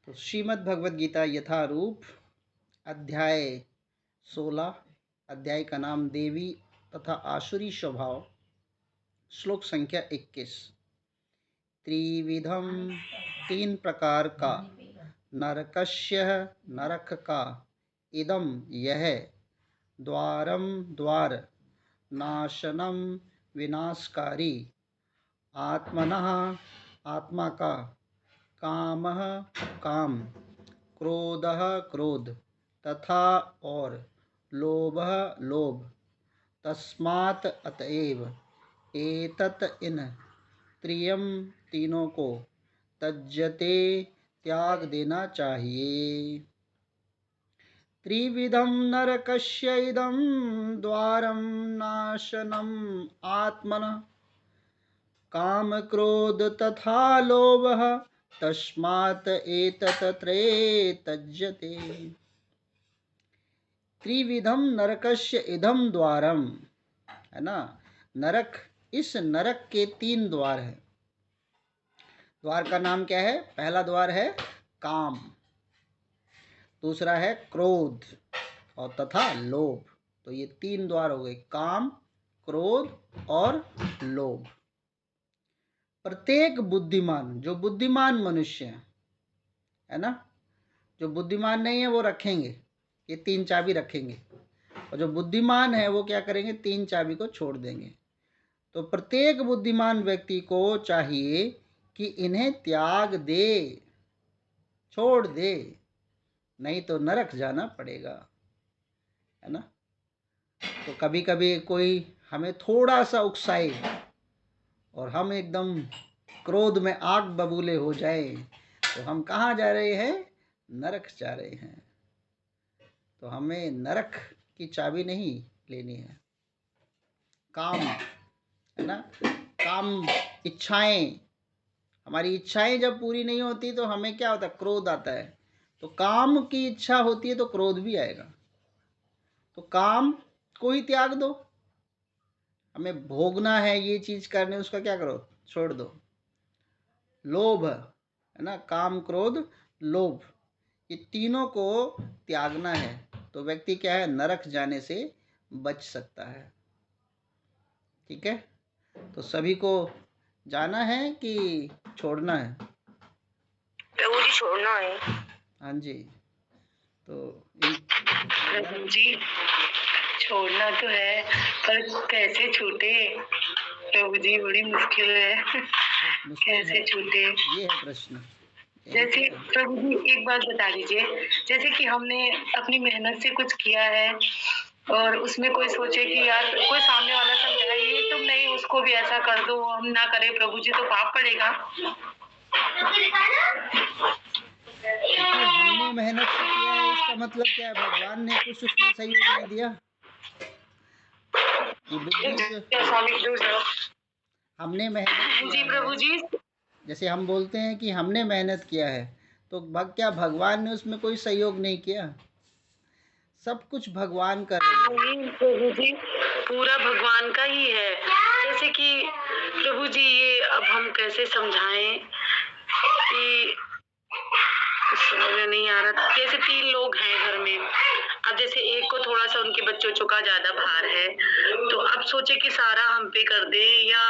तो श्रीमद् भगवद गीता यथारूप अध्याय 16, अध्याय का नाम देवी तथा आसुरी स्वभाव, श्लोक संख्या 21। त्रिविधम, तीन प्रकार का, नरकस्य, नरक का, इदम यह, द्वारम द्वार, नाशनम विनाशकारी, आत्मनः आत्मा का, कामः काम, क्रोधः क्रोध, तथा और, लोभः लोभ, तस्मात् अतएव, एतत् इन, त्रियम तीनों को, तज्जते त्याग देना चाहिए। त्रिविधम नरकस्य इदं द्वारं नाशनम आत्मनः, काम क्रोध तथा लोभः, तस्मात् एतत् त्रये तज्जते। त्रिविधम नरकस्य इदं द्वारम, है ना, नरक, इस नरक के तीन द्वार हैं। द्वार का नाम क्या है? पहला द्वार है काम, दूसरा है क्रोध और तथा लोभ। तो ये तीन द्वार हो गए, काम, क्रोध और लोभ। प्रत्येक बुद्धिमान, जो बुद्धिमान मनुष्य है ना, जो बुद्धिमान नहीं है वो रखेंगे, ये तीन चाबी रखेंगे, और जो बुद्धिमान है वो क्या करेंगे? तीन चाबी को छोड़ देंगे। तो प्रत्येक बुद्धिमान व्यक्ति को चाहिए कि इन्हें त्याग दे, छोड़ दे, नहीं तो नरक जाना पड़ेगा, है ना। तो कभी कभी कोई हमें थोड़ा सा उकसाए और हम एकदम क्रोध में आग बबूले हो जाए, तो हम कहाँ जा रहे हैं? नरक जा रहे हैं। तो हमें नरक की चाबी नहीं लेनी है। काम, है ना, काम, इच्छाएं, हमारी इच्छाएं जब पूरी नहीं होती तो हमें क्या होता है? क्रोध आता है। तो काम की इच्छा होती है तो क्रोध भी आएगा। तो काम को ही त्याग दो, हमें भोगना है ये चीज करने, उसका क्या करो? छोड़ दो। लोभ, है ना, काम क्रोध लोभ, ये तीनों को त्यागना है, तो व्यक्ति क्या है? नरक जाने से बच सकता है। ठीक है, तो सभी को जाना है कि छोड़ना है? प्रभु जी छोड़ना है। हाँ जी, तो प्रभु जी छोड़ना तो है, पर कैसे छूटे प्रभु जी? बड़ी मुश्किल है। कैसे छूटे, ये है प्रश्न। जैसे प्रभु जी एक बात बता दीजिए, जैसे कि हमने अपनी मेहनत से कुछ किया है और उसमें कोई सोचे कि यार, कोई सामने वाला समझाए ये तुम नहीं, उसको भी ऐसा कर दो, हम ना करें प्रभु जी, तो पाप पड़ेगा। हमने मेहनत से किया है, इसका मतलब क्या है? भगवान ने कुछ उसमें सहयोग नहीं दिया। हमने मेहनत जी प्रभु जी, जैसे हम बोलते हैं कि हमने मेहनत किया है, तो क्या भगवान ने उसमें कोई सहयोग नहीं किया? सब कुछ भगवान कर रहे हैं। प्रभु जी पूरा भगवान का ही है। जैसे कि प्रभु जी ये अब हम कैसे समझाएं कि समझ में नहीं आ रहा। जैसे तीन लोग हैं घर में, अब जैसे एक को थोड़ा सा उनके बच्चों का ज्यादा भार है, तो अब सोचे कि सारा हम पे कर दे या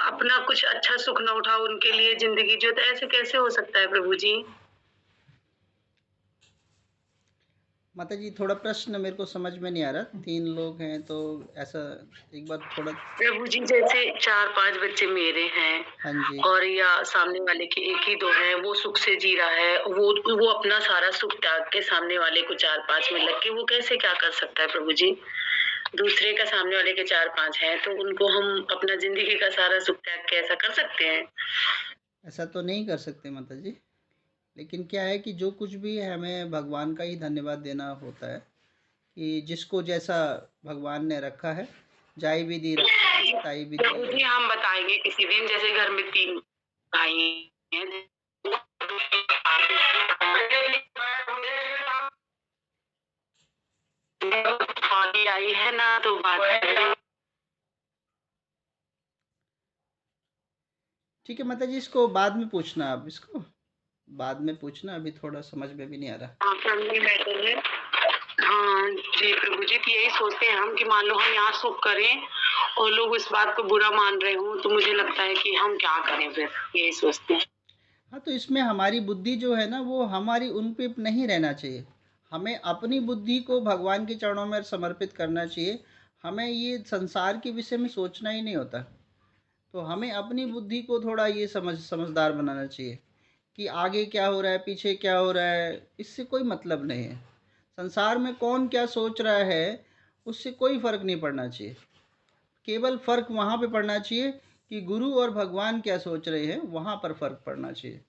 अपना कुछ अच्छा सुख न उठाओ, उनके लिए जिंदगी जो, तो ऐसे कैसे हो सकता है प्रभु जी? माता जी थोड़ा प्रश्न मेरे को समझ में नहीं आ रहा। तीन लोग हैं तो ऐसा, एक बार थोड़ा। प्रभु जी जैसे 4-5 बच्चे मेरे हैं, हाँ जी, और या सामने वाले के 1 ही 2 हैं, वो सुख से जी रहा है, वो अपना सारा सुख त्याग के सामने वाले को 4-5 में लग के वो कैसे क्या कर सकता है प्रभु जी? दूसरे का सामने वाले के 4-5 हैं तो उनको हम अपना जिंदगी का सारा सुख त्याग के ऐसा कर सकते हैं? ऐसा तो नहीं कर सकते माता जी। लेकिन क्या है कि जो कुछ भी है हमें भगवान का ही धन्यवाद देना होता है, कि जिसको जैसा भगवान ने रखा है, जाई भी दी रखा है, ताई भी प्रभु दी। जी हम बताएंगे किसी दिन, जैसे घर में 3 भाई हैं, शादी आई है ना, तो बात ठीक है माता जी, इसको बाद में पूछना आप इसको, बाद में पूछना, अभी थोड़ा समझ में भी नहीं आ रहा। हाँ, फैमिली मैटर है। हाँ जी प्रभु जी, तो यही सोचते हैं हम कि मान लो हम यहाँ सुख करें और लोग इस बात को बुरा मान रहे हों, तो मुझे लगता है कि हम क्या करें, फिर यही सोचते हैं। हाँ, तो इसमें हमारी बुद्धि जो है ना, वो हमारी उन पे नहीं रहना चाहिए। हमें अपनी बुद्धि को भगवान के चरणों में समर्पित करना चाहिए। हमें ये संसार के विषय में सोचना ही नहीं होता। तो हमें अपनी बुद्धि को थोड़ा ये समझदार बनाना चाहिए कि आगे क्या हो रहा है, पीछे क्या हो रहा है, इससे कोई मतलब नहीं है। संसार में कौन क्या सोच रहा है, उससे कोई फ़र्क नहीं पड़ना चाहिए। केवल फ़र्क वहाँ पे पड़ना चाहिए कि गुरु और भगवान क्या सोच रहे हैं, वहाँ पर फ़र्क पड़ना चाहिए।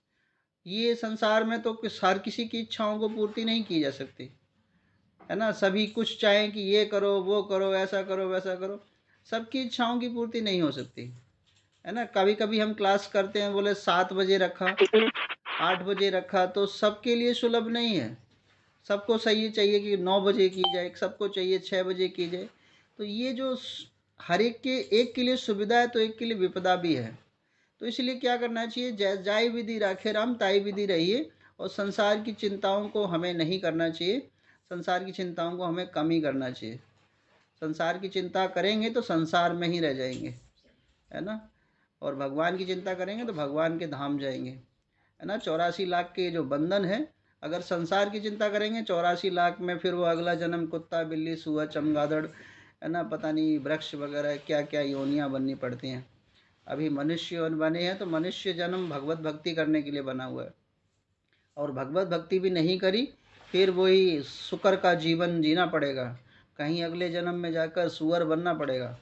ये संसार में तो हर किसी की इच्छाओं को पूर्ति नहीं की जा सकती, है ना। सभी कुछ चाहें कि ये करो, वो करो, ऐसा करो, वैसा करो, सबकी इच्छाओं की पूर्ति नहीं हो सकती, है ना। कभी कभी हम क्लास करते हैं, बोले 7 बजे रखा, 8 बजे रखा, तो सबके लिए सुलभ नहीं है। सबको सही चाहिए कि 9 बजे की जाए, सबको चाहिए 6 बजे की जाए। तो ये जो हर एक के लिए सुविधा है, तो एक के लिए विपदा भी है। तो इसलिए क्या करना चाहिए, जाय विधि राखे राम, ताई विधि रहिए। और संसार की चिंताओं को हमें नहीं करना चाहिए। संसार की चिंताओं को हमें कम ही करना चाहिए। संसार की चिंता करेंगे तो संसार में ही रह जाएंगे, है ना। और भगवान की चिंता करेंगे तो भगवान के धाम जाएंगे, है ना। 84 लाख के जो बंधन है, अगर संसार की चिंता करेंगे 84 लाख में, फिर वो अगला जन्म कुत्ता, बिल्ली, सुअर, चमगादड़, है ना, पता नहीं वृक्ष वगैरह क्या क्या योनियाँ बननी पड़ती हैं। अभी मनुष्य बने हैं तो मनुष्य जन्म भगवत भक्ति करने के लिए बना हुआ है। और भगवत भक्ति भी नहीं करी, फिर वही शुकर का जीवन जीना पड़ेगा। कहीं अगले जन्म में जाकर सुअर बनना पड़ेगा।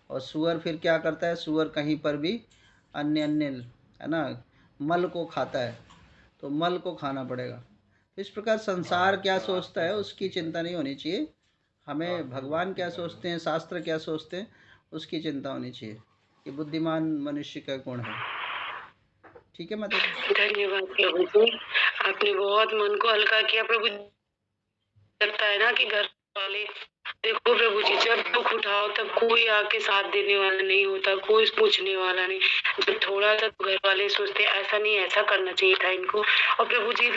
और सुअर फिर क्या करता है, सुअर कहीं पर भी अन्य अन्य, है ना, मल को खाता है, तो मल को खाना पड़ेगा। इस प्रकार संसार क्या सोचता है उसकी चिंता नहीं होनी चाहिए। हमें भगवान क्या सोचते हैं, शास्त्र क्या सोचते हैं, उसकी चिंता होनी चाहिए। ये बुद्धिमान मनुष्य का गुण है। ठीक है माता जी। धन्यवाद प्रभु जी, आपने बहुत मन को हल्का किया प्रभु जी। लगता है ना कि घर वाले, देखो प्रभु जी, जब दुख उठाओ तब कोई आके साथ देने वाला नहीं होता, कोई पूछने वाला नहीं। जब थोड़ा सा घर वाले सोचते ऐसा नहीं, ऐसा करना चाहिए था इनको। और प्रभु जी,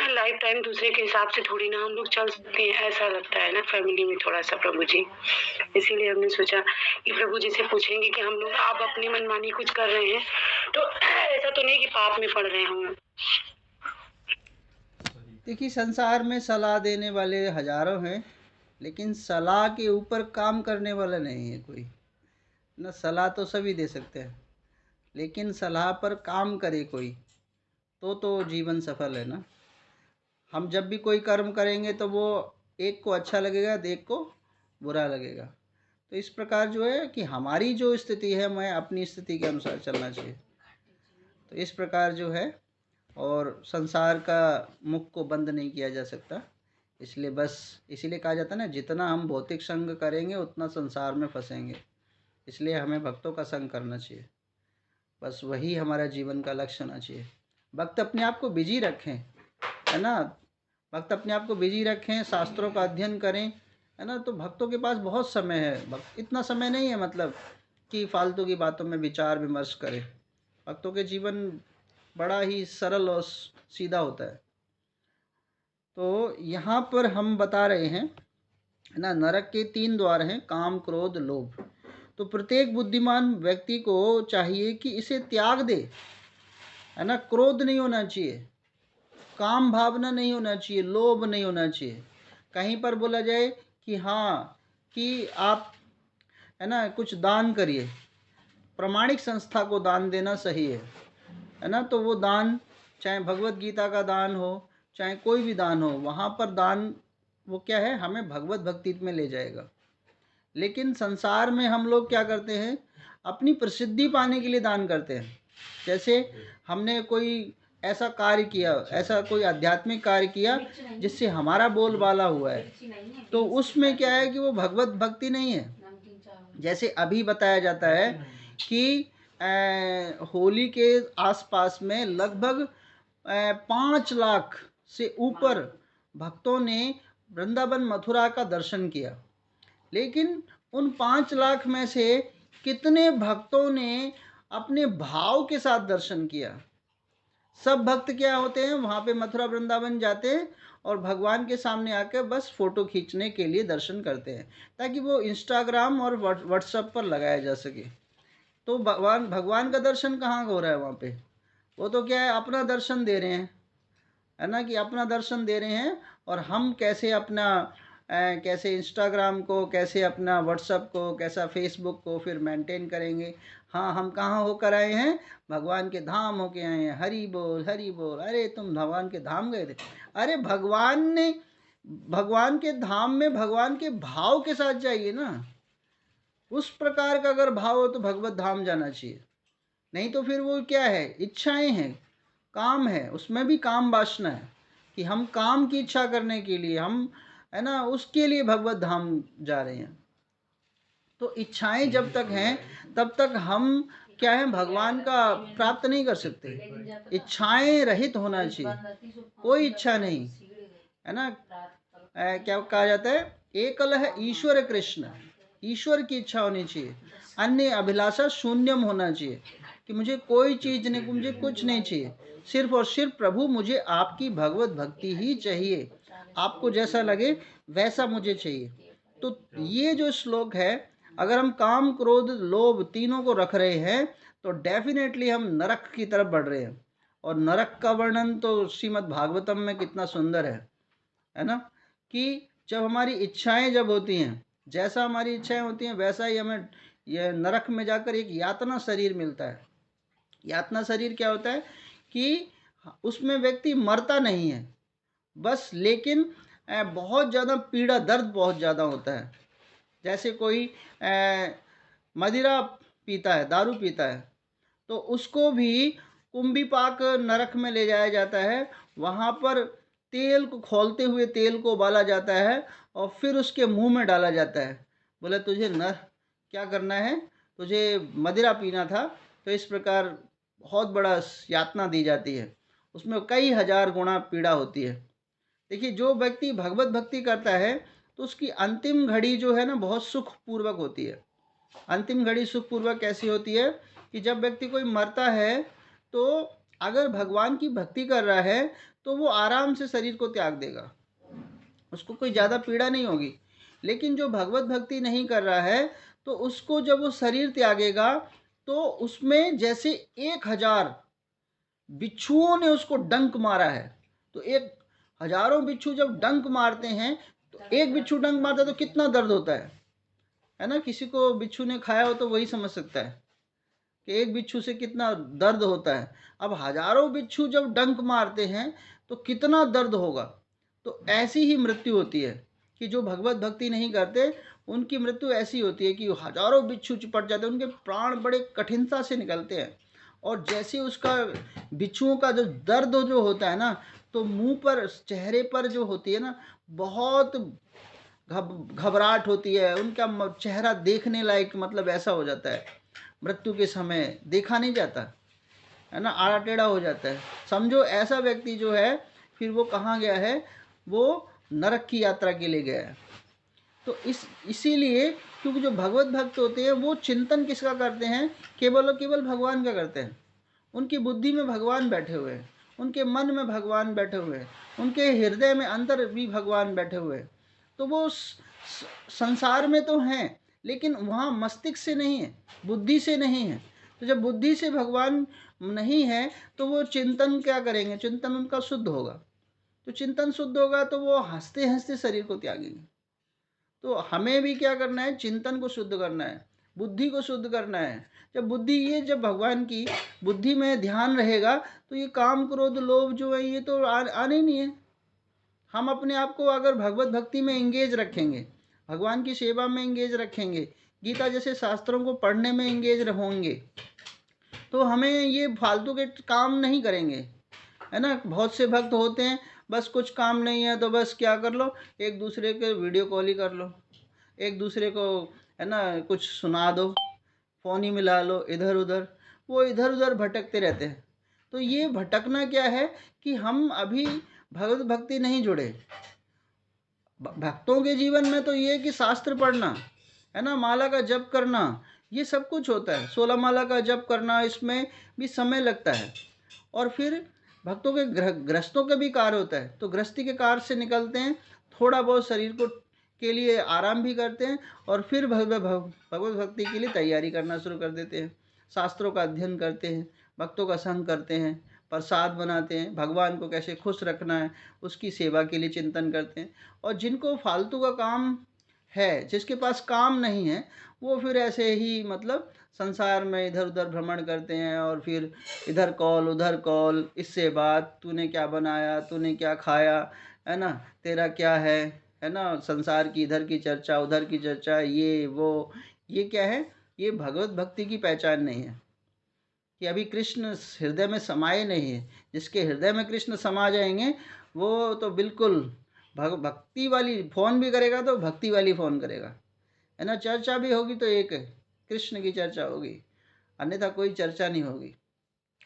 लाइफ टाइम दूसरे के हिसाब से थोड़ी ना हम लोग चल सकते हैं, ऐसा लगता है ना फैमिली में थोड़ा सा प्रभु जी। इसीलिए हमने सोचा कि प्रभु जी से पूछेंगे कि हम लोग आप अपनी मनमानी कुछ कर रहे हैं तो ऐसा तो नहीं कि पाप में पड़ रहे हों। देखिए, संसार में सलाह देने वाले हजारों हैं, लेकिन सलाह के ऊपर काम करने वाला नहीं है कोई ना। सलाह तो सभी दे सकते हैं, लेकिन सलाह पर काम करे कोई, तो जीवन सफल है ना। हम जब भी कोई कर्म करेंगे तो वो एक को अच्छा लगेगा तो एक को बुरा लगेगा। तो इस प्रकार जो है कि हमारी जो स्थिति है, मैं अपनी स्थिति के अनुसार चलना चाहिए। तो इस प्रकार जो है, और संसार का मुख को बंद नहीं किया जा सकता। इसलिए बस इसीलिए कहा जाता है ना, जितना हम भौतिक संग करेंगे उतना संसार में फंसेंगे। इसलिए हमें भक्तों का संग करना चाहिए। बस वही हमारा जीवन का लक्ष्य होना चाहिए। भक्त अपने आप को बिजी रखें, है ना। भक्त अपने आप को बिजी रखें, शास्त्रों का अध्ययन करें, है ना। तो भक्तों के पास बहुत समय है। भक्त इतना समय नहीं है मतलब कि फालतू की बातों में विचार विमर्श करें। भक्तों के जीवन बड़ा ही सरल और सीधा होता है। तो यहाँ पर हम बता रहे हैं, है ना, नरक के 3 द्वार हैं, काम, क्रोध, लोभ। तो प्रत्येक बुद्धिमान व्यक्ति को चाहिए कि इसे त्याग दे, है ना। क्रोध नहीं होना चाहिए, काम भावना नहीं होना चाहिए, लोभ नहीं होना चाहिए। कहीं पर बोला जाए कि हाँ, कि आप, है ना, कुछ दान करिए, प्रामाणिक संस्था को दान देना सही है ना। तो वो दान, चाहे भगवत गीता का दान हो, चाहे कोई भी दान हो, वहाँ पर दान वो क्या है, हमें भगवत भक्ति में ले जाएगा। लेकिन संसार में हम लोग क्या करते हैं, अपनी प्रसिद्धि पाने के लिए दान करते हैं। जैसे हमने कोई ऐसा कार्य किया, ऐसा कोई आध्यात्मिक कार्य किया जिससे हमारा बोलबाला हुआ है, तो उसमें क्या है कि वो भगवत भक्ति नहीं है। जैसे अभी बताया जाता है कि होली के आसपास में लगभग 5 लाख से ऊपर भक्तों ने वृंदावन मथुरा का दर्शन किया। लेकिन उन 5 लाख में से कितने भक्तों ने अपने भाव के साथ दर्शन किया, सब भक्त क्या होते हैं, वहाँ पे मथुरा वृंदावन जाते हैं और भगवान के सामने आकर बस फोटो खींचने के लिए दर्शन करते हैं, ताकि वो इंस्टाग्राम और व्हाट्सएप पर लगाया जा सके। तो भगवान भगवान का दर्शन कहाँ हो रहा है वहाँ पे? वो तो क्या है, अपना दर्शन दे रहे हैं, है ना, कि अपना दर्शन दे रहे हैं। और हम कैसे अपना कैसे इंस्टाग्राम को, कैसे अपना व्हाट्सअप को, कैसा फेसबुक को फिर मेंटेन करेंगे। हाँ, हम कहाँ होकर आए हैं? भगवान के धाम होके आए हैं। हरि बोल हरि बोल। अरे तुम भगवान के धाम गए थे? अरे भगवान ने, भगवान के धाम में भगवान के भाव के साथ जाइए ना। उस प्रकार का अगर भाव हो तो भगवत धाम जाना चाहिए। नहीं तो फिर वो क्या है, इच्छाएं हैं, काम है, उसमें भी काम वासना है कि हम काम की इच्छा करने के लिए हम, है ना, उसके लिए भगवत धाम जा रहे हैं। तो इच्छाएं जब तक हैं तब तक हम क्या है, भगवान का प्राप्त नहीं कर सकते। इच्छाएं रहित होना चाहिए, कोई इच्छा नहीं, है ना। क्या कहा जाता है, एकल है ईश्वर कृष्ण, ईश्वर की इच्छा होनी चाहिए। अन्य अभिलाषा शून्यम होना चाहिए कि मुझे कोई चीज नहीं, मुझे कुछ नहीं चाहिए, सिर्फ और सिर्फ प्रभु मुझे आपकी भगवत भक्ति ही चाहिए, आपको जैसा लगे वैसा मुझे चाहिए। तो ये जो श्लोक है, अगर हम काम क्रोध लोभ तीनों को रख रहे हैं तो डेफिनेटली हम नरक की तरफ बढ़ रहे हैं। और नरक का वर्णन तो श्रीमद् भागवतम में कितना सुंदर है ना, कि जब हमारी इच्छाएं जब होती हैं, जैसा हमारी इच्छाएं होती हैं वैसा ही हमें यह नरक में जाकर एक यातना शरीर मिलता है। यातना शरीर क्या होता है कि उसमें व्यक्ति मरता नहीं है बस, लेकिन बहुत ज़्यादा पीड़ा दर्द बहुत ज़्यादा होता है। जैसे कोई मदिरा पीता है, दारू पीता है, तो उसको भी कुंभीपाक नरक में ले जाया जाता है। वहाँ पर तेल को खोलते हुए तेल को उबाला जाता है और फिर उसके मुंह में डाला जाता है। बोले तुझे न क्या करना है, तुझे मदिरा पीना था, तो इस प्रकार बहुत बड़ा यातना दी जाती है। उसमें कई हजार गुना पीड़ा होती है। देखिए, जो व्यक्ति भगवत भक्ति करता है तो उसकी अंतिम घड़ी जो है ना, बहुत सुखपूर्वक होती है। अंतिम घड़ी सुखपूर्वक कैसी होती है कि जब व्यक्ति कोई मरता है तो अगर भगवान की भक्ति कर रहा है तो वो आराम से शरीर को त्याग देगा, उसको कोई ज़्यादा पीड़ा नहीं होगी। लेकिन जो भगवत भक्ति नहीं कर रहा है तो उसको जब वो शरीर त्यागेगा तो उसमें जैसे 1000 बिच्छुओं ने उसको डंक मारा है। तो एक हजारों बिच्छू जब डंक मारते हैं तो एक बिच्छू डंक मारता है तो कितना दर्द होता है ना। किसी को बिच्छू ने खाया हो तो वही समझ सकता है कि एक बिच्छू से कितना दर्द होता है। अब हजारों बिच्छू जब डंक मारते हैं तो कितना दर्द होगा। तो ऐसी ही मृत्यु होती है कि जो भगवत भक्ति नहीं करते उनकी मृत्यु ऐसी होती है कि हजारों बिच्छू चिपट जाते हैं, उनके प्राण बड़े कठिनता से निकलते हैं। और जैसे उसका बिच्छुओं का जो दर्द जो होता है ना, तो मुंह पर, चेहरे पर जो होती है ना, बहुत घबराहट होती है। उनका चेहरा देखने लायक, मतलब ऐसा हो जाता है, मृत्यु के समय देखा नहीं जाता है ना, आड़ा टेढ़ा हो जाता है। समझो ऐसा व्यक्ति जो है फिर वो कहाँ गया है, वो नरक की यात्रा के लिए गया है। तो इसीलिए क्योंकि जो भगवत भक्त होते हैं वो चिंतन किसका करते हैं, केवल और केवल भगवान का करते हैं। उनकी बुद्धि में भगवान बैठे हुए हैं, उनके मन में भगवान बैठे हुए हैं, उनके हृदय में अंदर भी भगवान बैठे हुए हैं। तो वो संसार में तो हैं लेकिन वहाँ मस्तिष्क से नहीं है, बुद्धि से नहीं है। तो जब बुद्धि से भगवान नहीं है तो वो चिंतन क्या करेंगे, चिंतन उनका शुद्ध होगा। तो चिंतन शुद्ध होगा तो वो हंसते हंसते शरीर को त्यागेंगे। तो हमें भी क्या करना है, चिंतन को शुद्ध करना है, बुद्धि को शुद्ध करना है। जब बुद्धि, ये जब भगवान की बुद्धि में ध्यान रहेगा तो ये काम क्रोध लोभ जो है ये तो आने नहीं है। हम अपने आप को अगर भगवत भक्ति में एंगेज रखेंगे, भगवान की सेवा में एंगेज रखेंगे, गीता जैसे शास्त्रों को पढ़ने में एंगेज होंगे, तो हमें ये फालतू के काम नहीं करेंगे, है ना। बहुत से भक्त होते हैं बस कुछ काम नहीं है तो बस क्या कर लो, एक दूसरे के वीडियो कॉल ही कर लो, एक दूसरे को, है ना, कुछ सुना दो, फ़ोन ही मिला लो इधर उधर, वो इधर उधर भटकते रहते हैं। तो ये भटकना क्या है कि हम अभी भगवत भक्ति नहीं जुड़े। भक्तों के जीवन में तो ये कि शास्त्र पढ़ना, है ना, माला का जप करना, ये सब कुछ होता है। 16 माला का जप करना, इसमें भी समय लगता है। और फिर भक्तों के गृहस्थों का भी कार्य होता है, तो गृहस्थी के कार्य से निकलते हैं, थोड़ा बहुत शरीर को के लिए आराम भी करते हैं और फिर भगवत भक्ति के लिए तैयारी करना शुरू कर देते हैं। शास्त्रों का अध्ययन करते हैं, भक्तों का संग करते हैं, प्रसाद बनाते हैं, भगवान को कैसे खुश रखना है उसकी सेवा के लिए चिंतन करते हैं। और जिनको फालतू का काम है, जिसके पास काम नहीं है, वो फिर ऐसे ही मतलब संसार में इधर उधर भ्रमण करते हैं और फिर इधर कॉल उधर कॉल, इससे बात, तूने क्या बनाया, तूने क्या खाया, है ना, तेरा क्या है ना, संसार की इधर की चर्चा उधर की चर्चा, ये वो, ये क्या है, ये भगवत भक्ति की पहचान नहीं है। कि अभी कृष्ण हृदय में समाये नहीं है। जिसके हृदय में कृष्ण समा जाएंगे वो तो बिल्कुल भक्ति वाली फ़ोन भी करेगा तो भक्ति वाली फ़ोन करेगा, है ना। चर्चा भी होगी तो एक कृष्ण की चर्चा होगी, अन्यथा कोई चर्चा नहीं होगी।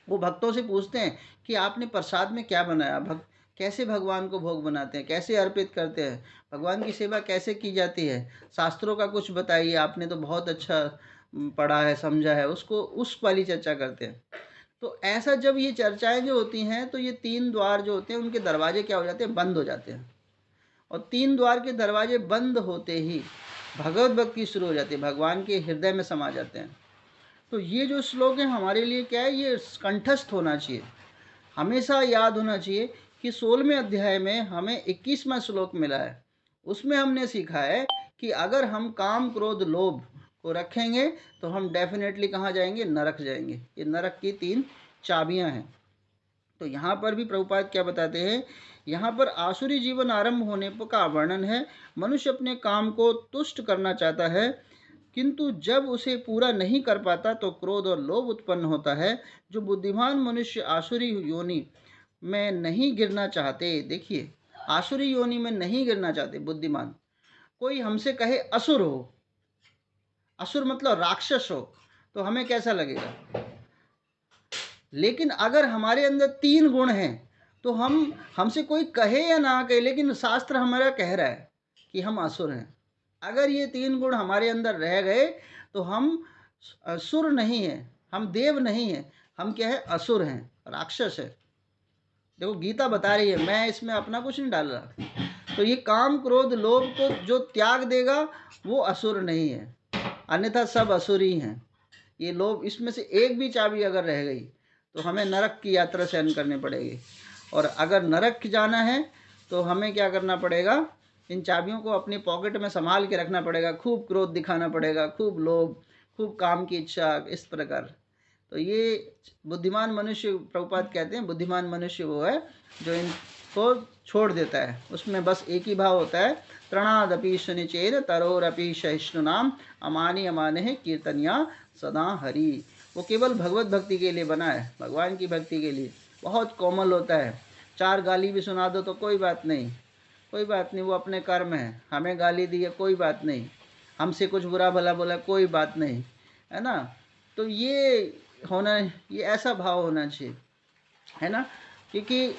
वो भक्तों से पूछते हैं कि आपने प्रसाद में क्या बनाया, कैसे भगवान को भोग बनाते हैं, कैसे अर्पित करते हैं, भगवान की सेवा कैसे की जाती है, शास्त्रों का कुछ बताइए, आपने तो बहुत अच्छा पढ़ा है समझा है, उसको उस वाली चर्चा करते हैं। तो ऐसा जब ये चर्चाएं जो होती हैं तो ये 3 द्वार जो होते हैं उनके दरवाजे क्या हो जाते हैं, बंद हो जाते हैं। और 3 द्वार के दरवाजे बंद होते ही भगवत भक्ति शुरू हो जाती है, भगवान के हृदय में समा जाते हैं। तो ये जो श्लोक है हमारे लिए क्या है, ये कंठस्थ होना चाहिए, हमेशा याद होना चाहिए कि 16वें अध्याय में हमें 21वां श्लोक मिला है। उसमें हमने सीखा है कि अगर हम काम क्रोध लोभ को रखेंगे तो हम डेफिनेटली कहाँ जाएंगे, नरक जाएंगे। ये नरक की 3 चाबियां हैं। तो यहाँ पर भी प्रभुपाद क्या बताते हैं, यहाँ पर आसुरी जीवन आरंभ होने का वर्णन है। मनुष्य अपने काम को तुष्ट करना चाहता है, किंतु जब उसे पूरा नहीं कर पाता तो क्रोध और लोभ उत्पन्न होता है। जो बुद्धिमान मनुष्य आसुरी योनि में नहीं गिरना चाहते, देखिए आसुरी योनि में नहीं गिरना चाहते बुद्धिमान। कोई हमसे कहे असुर हो, असुर मतलब राक्षस हो, तो हमें कैसा लगेगा। लेकिन अगर हमारे अंदर 3 गुण हैं तो हमसे कोई कहे या ना कहे, लेकिन शास्त्र हमारा कह रहा है कि हम असुर हैं। अगर ये 3 गुण हमारे अंदर रह गए तो हम सुर नहीं हैं, हम देव नहीं हैं, हम क्या है, असुर हैं, राक्षस है। देखो गीता बता रही है, मैं इसमें अपना कुछ नहीं डाल रहा। तो ये काम क्रोध लोभ को जो त्याग देगा वो असुर नहीं है, अन्यथा सब असुर ही हैं। ये लोभ, इसमें से एक भी चाबी अगर रह गई तो हमें नरक की यात्रा सहन करनी पड़ेगी। और अगर नरक जाना है तो हमें क्या करना पड़ेगा, इन चाबियों को अपनी पॉकेट में संभाल के रखना पड़ेगा, खूब क्रोध दिखाना पड़ेगा, खूब लोभ, खूब काम की इच्छा, इस प्रकार। तो ये बुद्धिमान मनुष्य, प्रभुपाद कहते हैं बुद्धिमान मनुष्य वो है जो इनको छोड़ देता है। उसमें बस एक ही भाव होता है, त्रणादपि शनिचेर तरोरपि सहिष्णुनाम अमानि अमाने कीर्तनिया सदा हरि। वो केवल भगवत भक्ति के लिए बना है, भगवान की भक्ति के लिए। बहुत कोमल होता है, 4 गाली भी सुना दो तो कोई बात नहीं, कोई बात नहीं, वो अपने कर्म है। हमें गाली दी है कोई बात नहीं, हमसे कुछ बुरा भला बोला कोई बात नहीं, है ना। तो ये होना, ये ऐसा भाव होना चाहिए, है ना। क्योंकि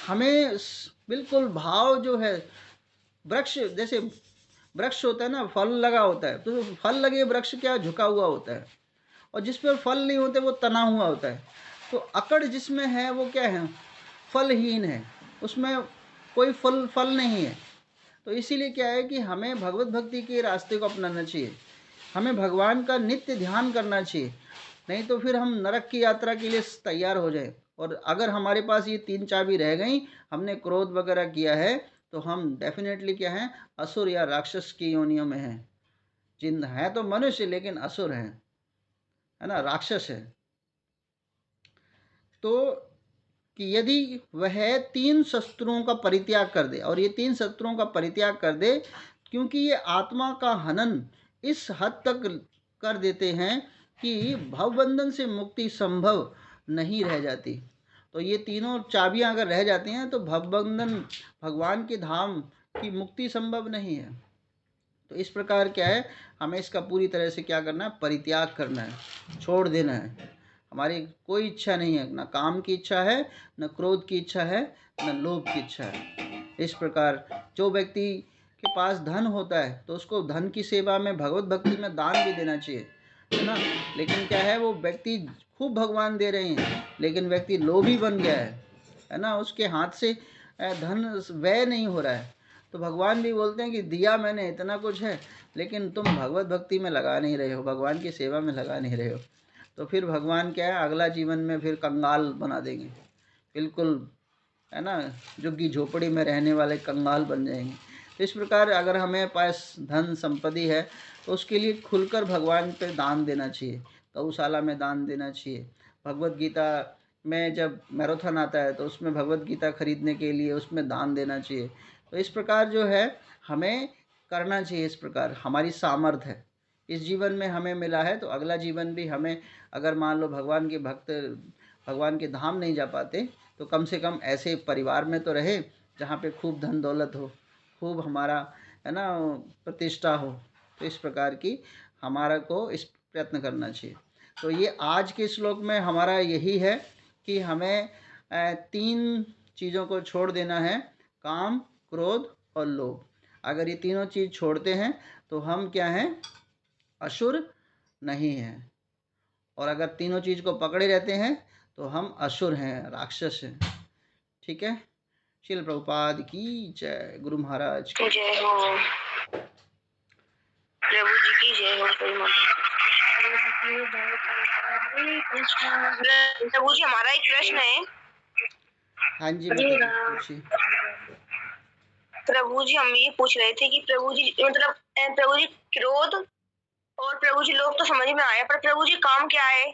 हमें बिल्कुल भाव जो है, वृक्ष जैसे वृक्ष होता है ना, फल लगा होता है, तो फल लगे वृक्ष क्या झुका हुआ होता है, और जिस पर फल नहीं होते वो तना हुआ होता है। तो अकड़ जिसमें है वो क्या है, फलहीन है, उसमें कोई फल नहीं है। तो इसीलिए क्या है कि हमें भगवत भक्ति के रास्ते को अपनाना चाहिए, हमें भगवान का नित्य ध्यान करना चाहिए, नहीं तो फिर हम नरक की यात्रा के लिए तैयार हो जाए। और अगर हमारे पास ये 3 चाबी रह गई, हमने क्रोध वगैरह किया है, तो हम डेफिनेटली क्या हैं, असुर या राक्षस की योनियों में हैं। जिन है तो मनुष्य लेकिन असुर हैं, है ना, राक्षस है। तो कि यदि वह 3 शस्त्रों का परित्याग कर दे, और ये 3 शस्त्रों का परित्याग कर दे, क्योंकि ये आत्मा का हनन इस हद तक कर देते हैं कि भवबंधन से मुक्ति संभव नहीं रह जाती। तो ये तीनों चाबियां अगर रह जाती हैं तो भवबंधन, भगवान के धाम की मुक्ति संभव नहीं है। तो इस प्रकार क्या है, हमें इसका पूरी तरह से क्या करना है, परित्याग करना है, छोड़ देना है। हमारी कोई इच्छा नहीं है, ना काम की इच्छा है, न क्रोध की इच्छा है, न लोभ की इच्छा है। इस प्रकार जो व्यक्ति के पास धन होता है तो उसको धन की सेवा में, भगवत भक्ति में दान भी देना चाहिए, है ना। लेकिन क्या है, वो व्यक्ति खूब भगवान दे रहे हैं लेकिन व्यक्ति लोभी बन गया है है ना, उसके हाथ से धन व्यय नहीं हो रहा है, तो भगवान भी बोलते हैं कि दिया मैंने इतना कुछ है, लेकिन तुम भगवत भक्ति में लगा नहीं रहे हो, भगवान की सेवा में लगा नहीं रहे हो, तो फिर भगवान क्या है, अगला जीवन में फिर कंगाल बना देंगे, बिल्कुल, है ना, झुग्गी झोपड़ी में रहने वाले कंगाल बन जाएंगे। तो इस प्रकार अगर हमें पास धन संपत्ति है तो उसके लिए खुलकर भगवान पे दान देना चाहिए, गौशाला में दान देना चाहिए। भगवत गीता में जब मैराथन आता है तो उसमें भगवत गीता खरीदने के लिए उसमें दान देना चाहिए। तो इस प्रकार जो है हमें करना चाहिए, इस प्रकार हमारी सामर्थ्य है, इस जीवन में हमें मिला है तो अगला जीवन भी हमें, अगर मान लो भगवान के भक्त भगवान के धाम नहीं जा पाते तो कम से कम ऐसे परिवार में तो रहे जहाँ पे खूब धन दौलत हो, खूब हमारा, है ना, प्रतिष्ठा हो। तो इस प्रकार की हमारा को इस प्रयत्न करना चाहिए। तो ये आज के श्लोक में हमारा यही है कि हमें 3 चीज़ों को छोड़ देना है, काम, क्रोध और लोभ। अगर ये तीनों चीज़ छोड़ते हैं तो हम क्या हैं, असुर नहीं हैं, और अगर तीनों चीज़ को पकड़े रहते हैं तो हम असुर हैं, राक्षस हैं। ठीक है, श्रील प्रभुपाद की जय, गुरु महाराज की जय हो, प्रभु जी की जय हो। प्रभु जी हमारा एक प्रश्न है। हाँ जी माता जी, पूछिए। प्रभु जी हम ये पूछ रहे थे कि प्रभु जी मतलब प्रभु जी क्रोध और प्रभु जी लोग तो समझ में आया, पर प्रभु जी काम क्या है?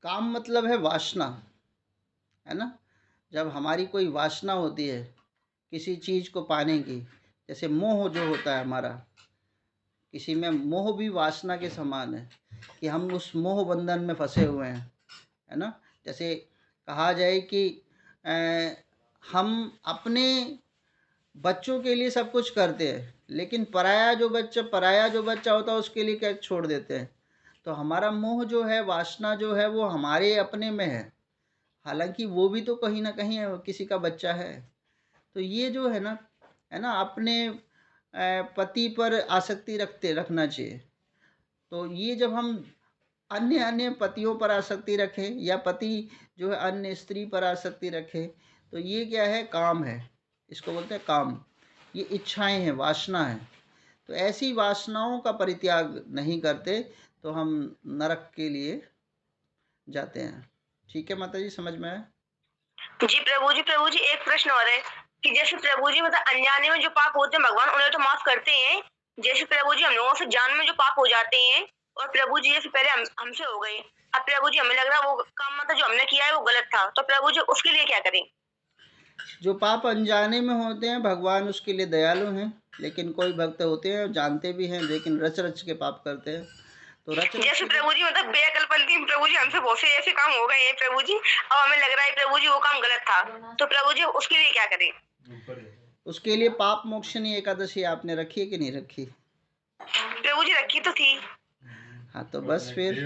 काम मतलब है वासना, है ना। जब हमारी कोई वासना होती है किसी चीज़ को पाने की, जैसे मोह जो होता है हमारा, किसी में मोह भी वासना के समान है कि हम उस मोह बंधन में फंसे हुए हैं, है ना। जैसे कहा जाए कि हम अपने बच्चों के लिए सब कुछ करते हैं, लेकिन पराया जो बच्चा होता है उसके लिए क्या छोड़ देते हैं। तो हमारा मोह जो है, वासना जो है, वो हमारे अपने में है, हालांकि वो भी तो कहीं ना कहीं किसी का बच्चा है। तो ये जो है ना, अपने पति पर आसक्ति रखना चाहिए। तो ये जब हम अन्य अन्य पतियों पर आसक्ति रखें या पति जो है अन्य स्त्री पर आसक्ति रखें, तो ये क्या है, काम है, इसको बोलते हैं काम। ये इच्छाएं हैं, वासना है। तो ऐसी वासनाओं का परित्याग नहीं करते तो हम नरक के लिए जाते हैं। ठीक है माता जी, समझ में आया? जी प्रभु जी एक प्रश्न और है कि जैसे प्रभु जी मतलब अनजाने में जो पाप होते हैं भगवान उन्हें तो माफ करते हैं, जैसे प्रभु जी हम लोगों से जान में जो पाप हो जाते हैं और प्रभु जी जैसे पहले हमसे हो गए, अब प्रभु जी हमें लग रहा है वो काम मतलब जो हमने किया है वो गलत था, तो प्रभु जी उसके लिए क्या करें? जो पाप अनजाने में होते हैं भगवान उसके लिए दयालु हैं, लेकिन कोई भक्त होते हैं जानते भी हैं लेकिन रच रच के पाप करते हैं। तो रच रच जैसे के प्रभु जी मतलब बेअकलपंती प्रभु जी हमसे बहुत से ऐसे काम हो गए हैं प्रभु जी, अब हमें लग रहा है प्रभु जी वो काम गलत था, तो प्रभु जी उसके लिए क्या करें? उसके लिए पाप मोक्षनी एकादशी आपने रखी है कि नहीं रखी? प्रभु जी रखी तो थी। हाँ, तो बस फिर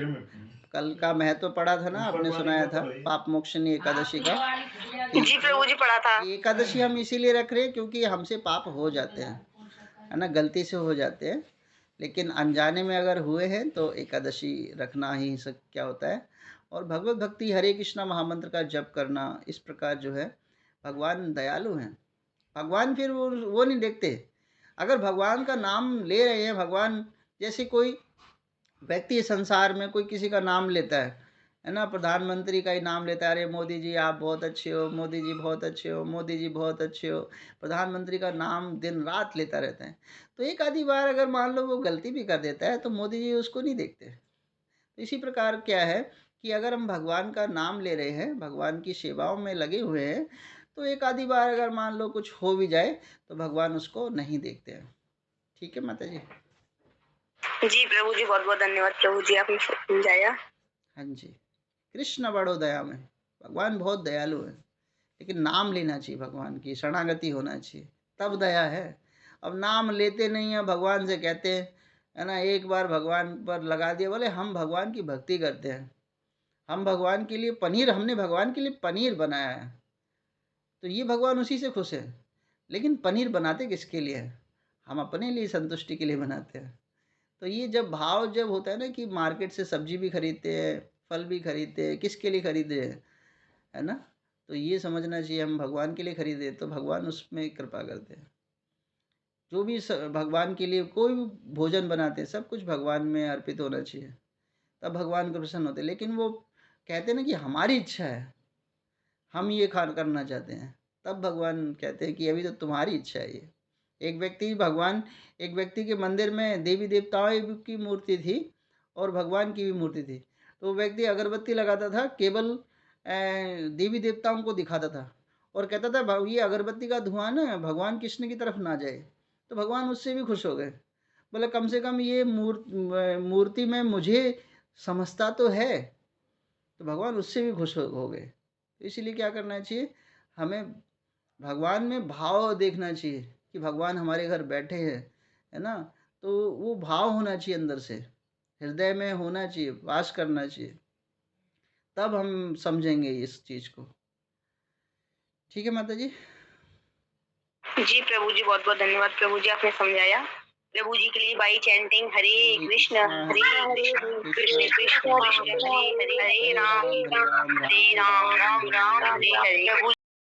कल का महत्व पढ़ा था ना, आपने सुनाया था पाप मोक्षनी एकादशी का। जी प्रभु जी पढ़ा था। ये एकादशी हम इसीलिए रख रहे हैं क्योंकि हमसे पाप हो जाते हैं, है ना, गलती से हो जाते हैं, लेकिन अनजाने में अगर हुए हैं तो एकादशी रखना ही सब क्या होता है। और भगवत भक्ति, हरे कृष्णा महामंत्र का जप करना, इस प्रकार जो है भगवान दयालु हैं। भगवान फिर वो नहीं देखते, अगर भगवान का नाम ले रहे हैं, भगवान जैसे कोई व्यक्ति संसार में कोई किसी का नाम लेता है ना, प्रधानमंत्री का ही नाम लेता है, अरे मोदी जी आप बहुत अच्छे हो, मोदी जी बहुत अच्छे हो, मोदी जी बहुत अच्छे हो, प्रधानमंत्री का नाम दिन रात लेता रहता है। तो एक आधी बार अगर मान लो वो गलती भी कर देता है तो मोदी जी उसको नहीं देखते। तो इसी प्रकार क्या है कि अगर हम भगवान का नाम ले रहे हैं, भगवान की सेवाओं में लगे हुए हैं, तो एक आधी बार अगर मान लो कुछ हो भी जाए तो भगवान उसको नहीं देखते हैं। ठीक है माता जी? जी प्रभु जी बहुत बहुत धन्यवाद प्रभु जी, आपने समझाया। हाँ जी, कृष्ण बड़ो दया में, भगवान बहुत दयालु है, लेकिन नाम लेना चाहिए, भगवान की शरणागति होना चाहिए, तब दया है। अब नाम लेते नहीं है, भगवान से कहते हैं, है ना, एक बार भगवान पर लगा दिया, बोले हम भगवान की भक्ति करते हैं, हम भगवान के लिए पनीर, हमने भगवान के लिए पनीर बनाया है, तो ये भगवान उसी से खुश है। लेकिन पनीर बनाते किसके लिए है? हम अपने लिए संतुष्टि के लिए बनाते हैं। तो ये जब भाव जब होता है ना कि मार्केट से सब्जी भी खरीदते हैं, फल भी खरीदते हैं, किसके लिए खरीदे हैं, है ना? तो ये समझना चाहिए, हम भगवान के लिए खरीदे तो भगवान उसमें कृपा करते हैं। जो भी भगवान के लिए कोई भी भोजन बनाते हैं, सब कुछ भगवान में अर्पित होना चाहिए, तब भगवान को प्रसन्न होते हैं। लेकिन वो कहते हैं ना कि हमारी इच्छा है, हम ये खान करना चाहते हैं, तब भगवान कहते हैं कि अभी तो तुम्हारी इच्छा है ये। एक व्यक्ति के मंदिर में देवी देवताओं की मूर्ति थी और भगवान की भी मूर्ति थी। तो वो व्यक्ति अगरबत्ती लगाता था, केवल देवी देवताओं को दिखाता था और कहता था ये अगरबत्ती का धुआं ना भगवान कृष्ण की तरफ ना जाए। तो भगवान उससे भी खुश हो गए, बोले कम से कम ये मूर्ति में मुझे समझता तो है। तो भगवान उससे भी खुश हो गए। तो इसीलिए क्या करना चाहिए, हमें भगवान में भाव देखना चाहिए कि भगवान हमारे घर बैठे हैं, है ना? तो वो भाव होना चाहिए, अंदर से हृदय में होना चाहिए, वास करना चाहिए, तब हम समझेंगे इस चीज को। ठीक है माता जी? जी प्रभु जी, बहुत बहुत धन्यवाद प्रभु जी, आपने समझाया। प्रभु जी के लिए by chanting Hare Krishna Krishna Krishna Hare Hare, Hare Ram Ram Ram Hare Hare. Prabhu